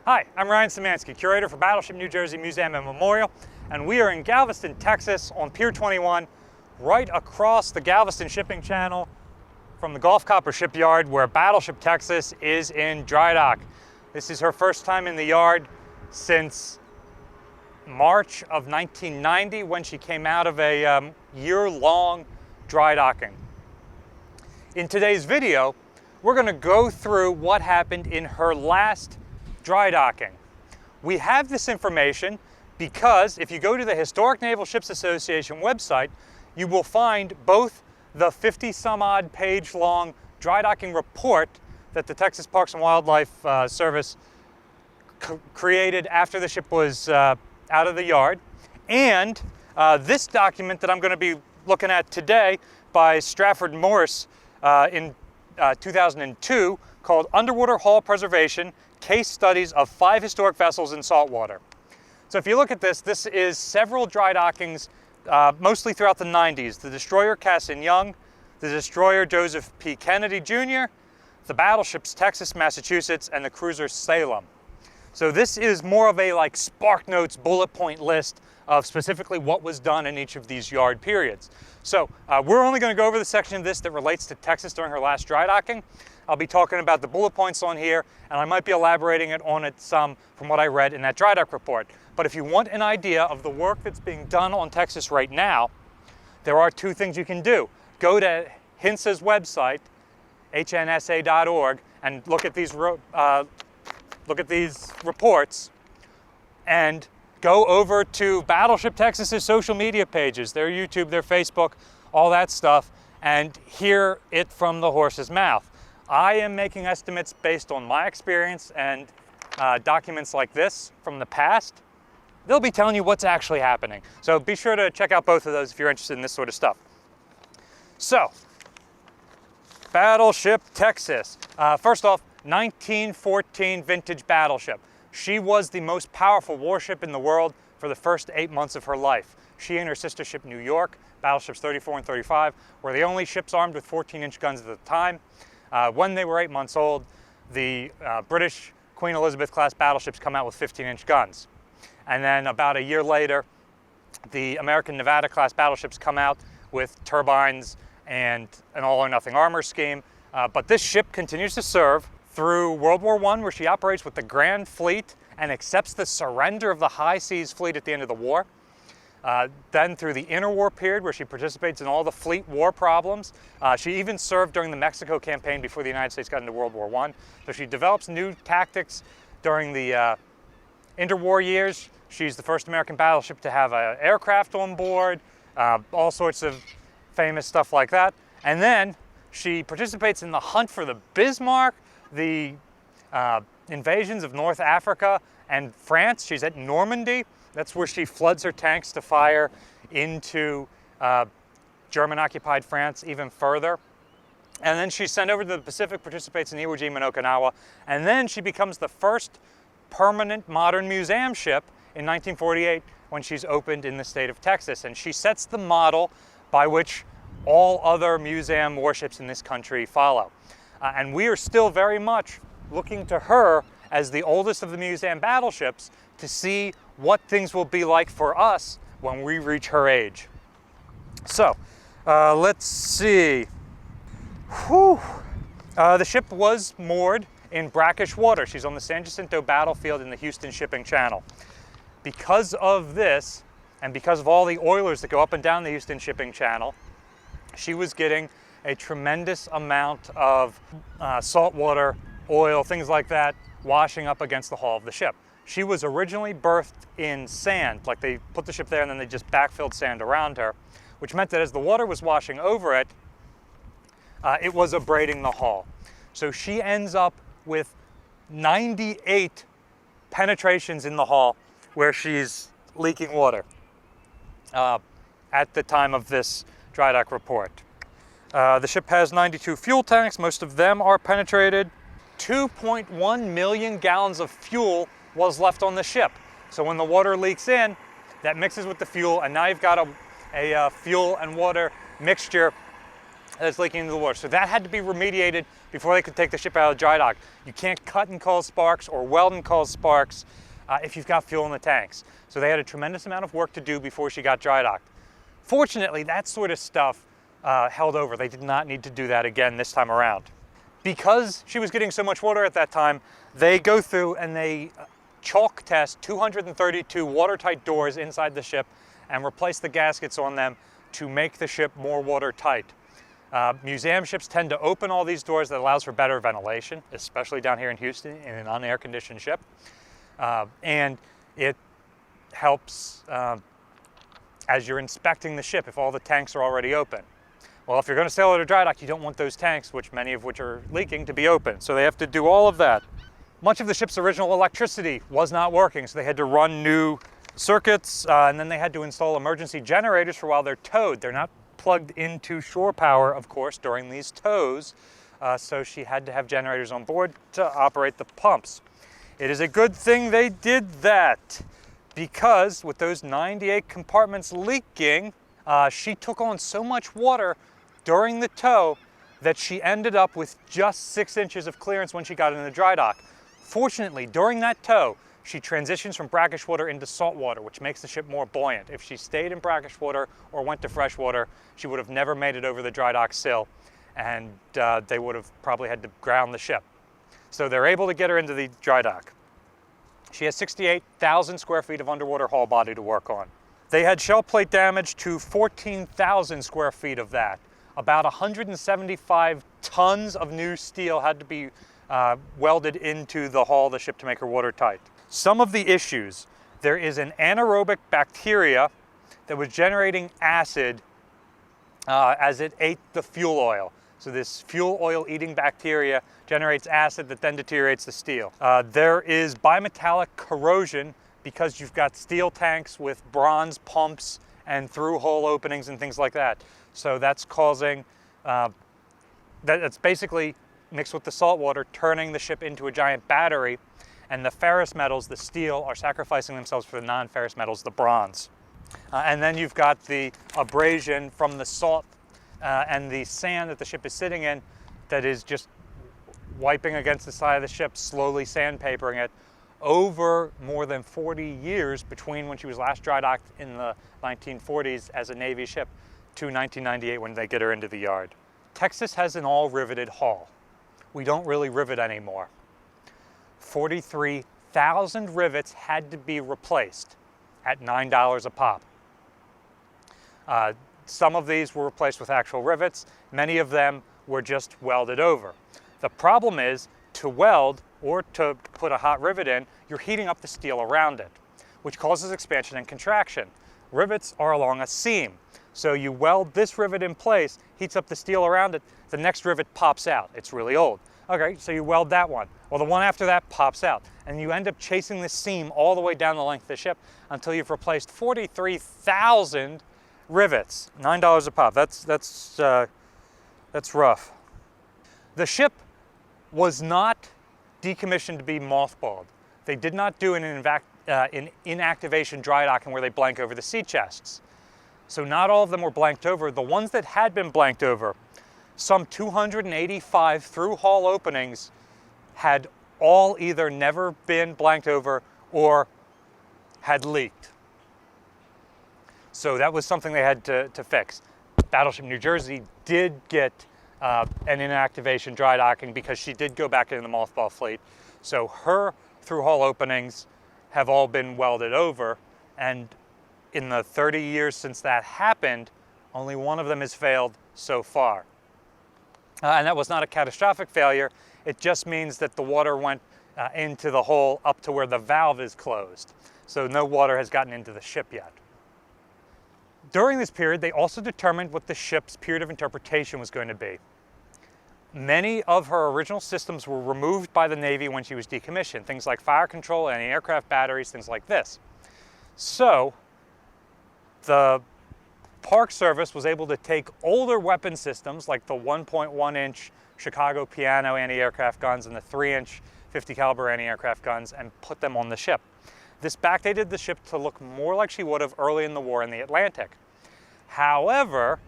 Hi, I'm Ryan Szymanski, curator for Battleship New Jersey Museum and Memorial, and we are in Galveston, Texas on Pier 21, right across the Galveston Shipping Channel from the Gulf Copper Shipyard where Battleship Texas is in dry dock. This is her first time in the yard since March of 1990 when she came out of a year-long dry docking. In today's video, we're going to go through what happened in her last dry docking. We have this information because if you go to the Historic Naval Ships Association website, you will find both the 50-some-odd page long dry docking report that the Texas Parks and Wildlife Service created after the ship was out of the yard, and this document that I'm going to be looking at today by Stratford Morris in 2002 called Underwater Hull Preservation, Case Studies of 5 Historic Vessels in Saltwater. So if you look at this, this is several dry dockings, mostly throughout the 90s. The destroyer Cassin Young, the destroyer Joseph P. Kennedy Jr., the battleships Texas, Massachusetts, and the cruiser Salem. So this is more of a like Spark Notes bullet point list of specifically what was done in each of these yard periods. So we're only going to go over the section of this that relates to Texas during her last dry docking. I'll be talking about the bullet points on here, and I might be elaborating on it some from what I read in that dry dock report. But if you want an idea of the work that's being done on Texas right now, there are 2 things you can do. Go to HNSA's website, hnsa.org, and look at these reports, and go over to Battleship Texas's social media pages, their YouTube, their Facebook, all that stuff, and hear it from the horse's mouth. I am making estimates based on my experience and documents like this from the past. They'll be telling you what's actually happening. So be sure to check out both of those if you're interested in this sort of stuff. So, Battleship Texas. First off, 1914 vintage battleship. She was the most powerful warship in the world for the first 8 months of her life. She and her sister ship New York, battleships 34 and 35, were the only ships armed with 14-inch guns at the time. When they were 8 months old, the British Queen Elizabeth class battleships come out with 15-inch guns. And then about a year later, the American Nevada class battleships come out with turbines and an all-or-nothing armor scheme. But this ship continues to serve through World War I, where she operates with the Grand Fleet and accepts the surrender of the High Seas Fleet at the end of the war. Then through the interwar period, where she participates in all the fleet war problems. She even served during the Mexico campaign before the United States got into World War I. So she develops new tactics during the interwar years. She's the first American battleship to have an aircraft on board, all sorts of famous stuff like that. And then she participates in the hunt for the Bismarck, the invasions of North Africa and France. She's at Normandy. That's where she floods her tanks to fire into German-occupied France even further. And then she's sent over to the Pacific, participates in Iwo Jima and Okinawa, and then she becomes the first permanent modern museum ship in 1948 when she's opened in the state of Texas. And she sets the model by which all other museum warships in this country follow. And we are still very much looking to her as the oldest of the museum battleships to see what things will be like for us when we reach her age. So, let's see. The ship was moored in brackish water. She's on the San Jacinto battlefield in the Houston Shipping Channel. Because of this, and because of all the oilers that go up and down the Houston Shipping Channel, she was getting a tremendous amount of salt water, oil, things like that, washing up against the hull of the ship. She was originally berthed in sand, like they put the ship there and then they just backfilled sand around her, which meant that as the water was washing over it, it was abrading the hull. So she ends up with 98 penetrations in the hull where she's leaking water at the time of this dry dock report. The ship has 92 fuel tanks. Most of them are penetrated. 2.1 million gallons of fuel was left on the ship. So when the water leaks in, that mixes with the fuel, and now you've got a fuel and water mixture that's leaking into the water. So that had to be remediated before they could take the ship out of dry dock. You can't cut and cause sparks or weld and cause sparks if you've got fuel in the tanks. So they had a tremendous amount of work to do before she got dry docked. Fortunately, that sort of stuff held over. They did not need to do that again this time around. Because she was getting so much water at that time, they go through and they chalk test 232 watertight doors inside the ship and replace the gaskets on them to make the ship more watertight. Museum ships tend to open all these doors. That allows for better ventilation, especially down here in Houston in an unair-conditioned ship. And it helps as you're inspecting the ship if all the tanks are already open. Well, if you're going to sail out of dry dock, you don't want those tanks, many of which are leaking, to be open. So they have to do all of that. Much of the ship's original electricity was not working, so they had to run new circuits, and then they had to install emergency generators for while they're towed. They're not plugged into shore power, of course, during these tows, so she had to have generators on board to operate the pumps. It is a good thing they did that, because with those 98 compartments leaking, she took on so much water during the tow that she ended up with just 6 inches of clearance when she got into dry dock. Fortunately, during that tow, she transitions from brackish water into salt water, which makes the ship more buoyant. If she stayed in brackish water or went to fresh water, she would have never made it over the dry dock sill, and they would have probably had to ground the ship. So they're able to get her into the dry dock. She has 68,000 square feet of underwater hull body to work on. They had shell plate damage to 14,000 square feet of that. About 175 tons of new steel had to be welded into the hull of the ship to make her watertight. Some of the issues: there is an anaerobic bacteria that was generating acid as it ate the fuel oil. So this fuel oil eating bacteria generates acid that then deteriorates the steel. There is bimetallic corrosion because you've got steel tanks with bronze pumps and through hole openings and things like that. So that's causing, that's basically mixed with the salt water, turning the ship into a giant battery, and the ferrous metals, the steel, are sacrificing themselves for the non-ferrous metals, the bronze. And then you've got the abrasion from the salt and the sand that the ship is sitting in that is just wiping against the side of the ship, slowly sandpapering it over more than 40 years between when she was last dry docked in the 1940s as a Navy ship to 1998 when they get her into the yard. Texas has an all-riveted hull. We don't really rivet anymore. 43,000 rivets had to be replaced at $9 a pop. Some of these were replaced with actual rivets. Many of them were just welded over. The problem is, to weld or to put a hot rivet in, you're heating up the steel around it, which causes expansion and contraction. Rivets are along a seam. So you weld this rivet in place, heats up the steel around it, the next rivet pops out. It's really old. Okay, so you weld that one. Well, the one after that pops out, and you end up chasing the seam all the way down the length of the ship until you've replaced 43,000 rivets. $9 a pop. That's rough. The ship was not decommissioned to be mothballed. They did not do an inactivation dry docking where they blank over the sea chests. So not all of them were blanked over. The ones that had been blanked over, some 285 through hull openings, had all either never been blanked over or had leaked. So that was something they had to fix. Battleship New Jersey did get an inactivation dry docking because she did go back into the mothball fleet. So her through hull openings have all been welded over, and in the 30 years since that happened, only one of them has failed so far. And that was not a catastrophic failure. It just means that the water went into the hole up to where the valve is closed. So no water has gotten into the ship yet. During this period, they also determined what the ship's period of interpretation was going to be. Many of her original systems were removed by the Navy when she was decommissioned, things like fire control, anti-aircraft batteries, things like this. So the Park Service was able to take older weapon systems like the 1.1-inch Chicago Piano anti-aircraft guns and the 3-inch 50 caliber anti-aircraft guns and put them on the ship. This backdated the ship to look more like she would have early in the war in the Atlantic. However,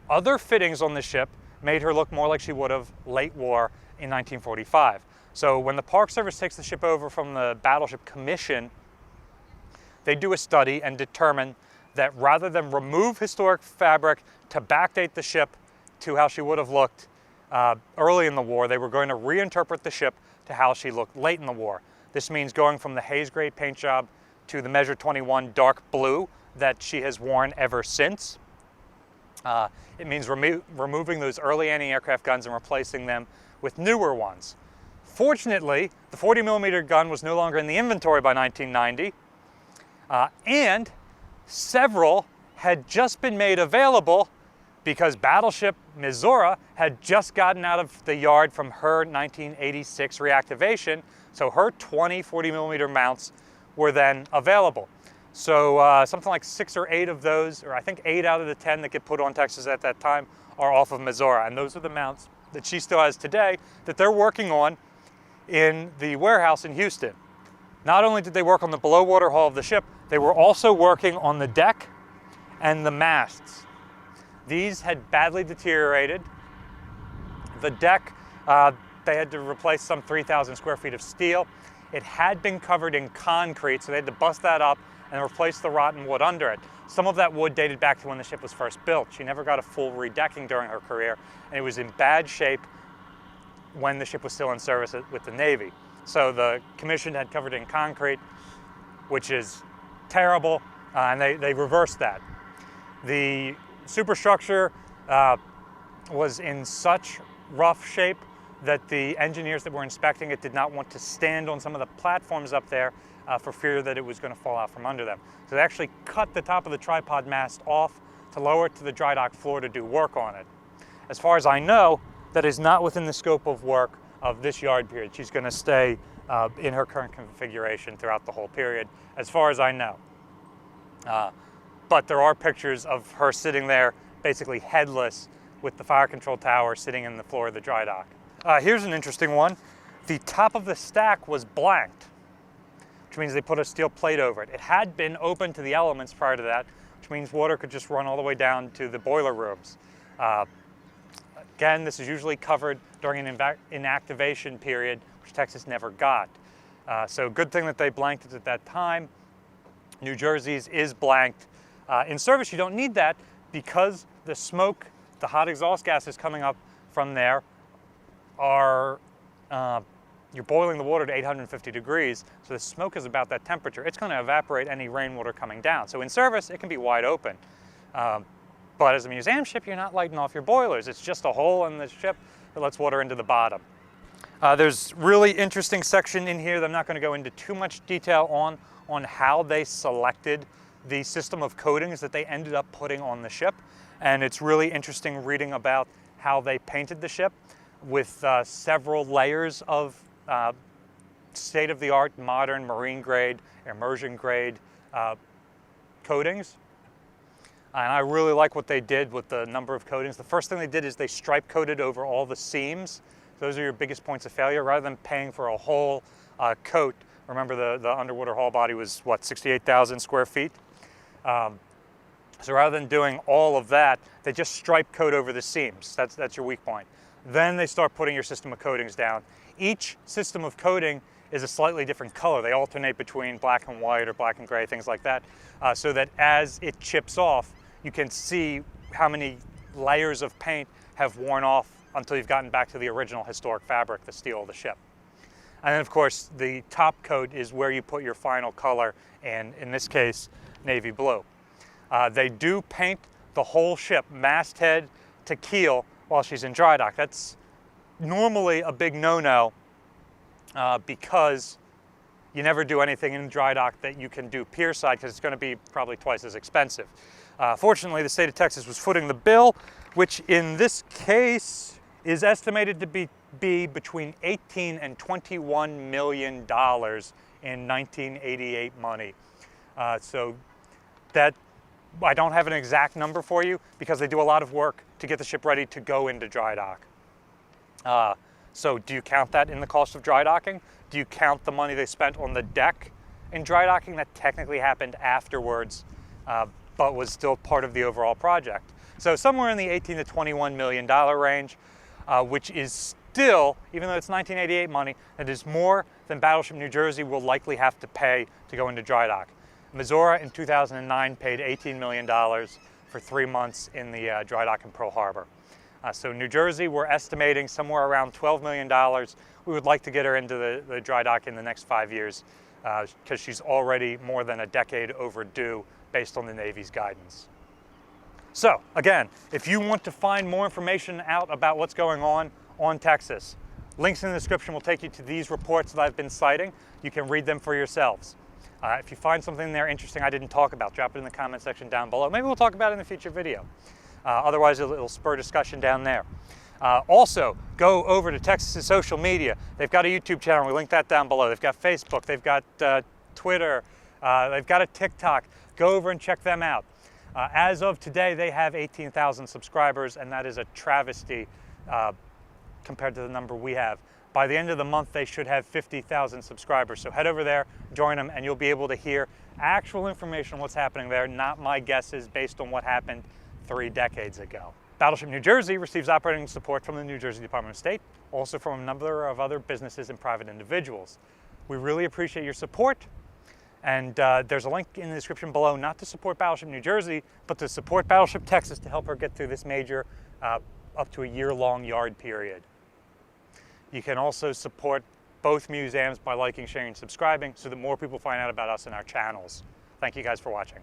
other fittings on the ship made her look more like she would have late war in 1945. So when the Park Service takes the ship over from the Battleship Commission, they do a study and determine that rather than remove historic fabric to backdate the ship to how she would have looked early in the war, they were going to reinterpret the ship to how she looked late in the war. This means going from the Hayes grade paint job to the Measure 21 dark blue that she has worn ever since. It means removing those early anti-aircraft guns and replacing them with newer ones. Fortunately, the 40mm gun was no longer in the inventory by 1990, and several had just been made available because Battleship Missouri had just gotten out of the yard from her 1986 reactivation, so her 20 40mm mounts were then available. So something like 6 or 8 of those, or I think 8 out of the 10 that get put on Texas at that time, are off of Missouri, and those are the mounts that she still has today that they're working on in the warehouse in Houston. Not only did they work on the below water hull of the ship, they were also working on the deck and the masts. These had badly deteriorated. The deck, they had to replace some 3,000 square feet of steel. It had been covered in concrete, so they had to bust that up and replace the rotten wood under it. Some of that wood dated back to when the ship was first built. She never got a full redecking during her career, and it was in bad shape when the ship was still in service with the Navy. So the commission had covered in concrete, which is terrible, and they reversed that. The superstructure was in such rough shape that the engineers that were inspecting it did not want to stand on some of the platforms up there for fear that it was going to fall out from under them. So they actually cut the top of the tripod mast off to lower it to the dry dock floor to do work on it. As far as I know, that is not within the scope of work of this yard period. She's going to stay in her current configuration throughout the whole period, as far as I know. But there are pictures of her sitting there basically headless with the fire control tower sitting in the floor of the dry dock. Here's an interesting one. The top of the stack was blanked, which means they put a steel plate over it. It had been open to the elements prior to that, which means water could just run all the way down to the boiler rooms. Again, this is usually covered during an inactivation period, which Texas never got. So good thing that they blanked it at that time. New Jersey's is blanked. In service, you don't need that because the smoke, the hot exhaust gases coming up from there are, you're boiling the water to 850 degrees, so the smoke is about that temperature. It's going to evaporate any rainwater coming down. So in service, it can be wide open. But as a museum ship, you're not lighting off your boilers. It's just a hole in the ship that lets water into the bottom. There's really interesting section in here that I'm not going to go into too much detail on how they selected the system of coatings that they ended up putting on the ship. And it's really interesting reading about how they painted the ship with several layers of state-of-the-art, modern, marine grade, immersion grade coatings. And I really like what they did with the number of coatings. The first thing they did is they stripe coated over all the seams. Those are your biggest points of failure. Rather than paying for a whole coat, remember the underwater hull body was, what, 68,000 square feet? So rather than doing all of that, they just stripe coat over the seams. That's your weak point. Then they start putting your system of coatings down. Each system of coating is a slightly different color. They alternate between black and white or black and gray, things like that, so that as it chips off, you can see how many layers of paint have worn off until you've gotten back to the original historic fabric, the steel of the ship. And then, of course, the top coat is where you put your final color, and in this case, navy blue. They do paint the whole ship, masthead to keel, while she's in dry dock. That's normally a big no-no because you never do anything in dry dock that you can do pier side because it's going to be probably twice as expensive. Fortunately, the state of Texas was footing the bill, which in this case is estimated to be between $18 and $21 million in 1988 money. So that, I don't have an exact number for you because they do a lot of work to get the ship ready to go into dry dock. So do you count that in the cost of dry docking? Do you count the money they spent on the deck in dry docking? That technically happened afterwards, but was still part of the overall project. So somewhere in the $18 to $21 million range, which is still, even though it's 1988 money, it is more than Battleship New Jersey will likely have to pay to go into dry dock. Missouri in 2009 paid $18 million for 3 months in the dry dock in Pearl Harbor. So New Jersey, we're estimating somewhere around $12 million. We would like to get her into the dry dock in the next 5 years because she's already more than a decade overdue based on the Navy's guidance. So again, if you want to find more information out about what's going on Texas, links in the description will take you to these reports that I've been citing. You can read them for yourselves. If you find something there interesting I didn't talk about, drop it in the comment section down below. Maybe we'll talk about it in a future video. Otherwise, it'll spur discussion down there. Also, go over to Texas's social media. They've got a YouTube channel. We link that down below. They've got Facebook. They've got Twitter. They've got a TikTok. Go over and check them out. As of today, they have 18,000 subscribers, and that is a travesty compared to the number we have. By the end of the month, they should have 50,000 subscribers. So head over there, join them, and you'll be able to hear actual information on what's happening there, not my guesses based on what happened 3 decades ago. Battleship New Jersey receives operating support from the New Jersey Department of State, also from a number of other businesses and private individuals. We really appreciate your support, and there's a link in the description below not to support Battleship New Jersey, but to support Battleship Texas to help her get through this major up to a year-long yard period. You can also support both museums by liking, sharing, and subscribing so that more people find out about us and our channels. Thank you guys for watching.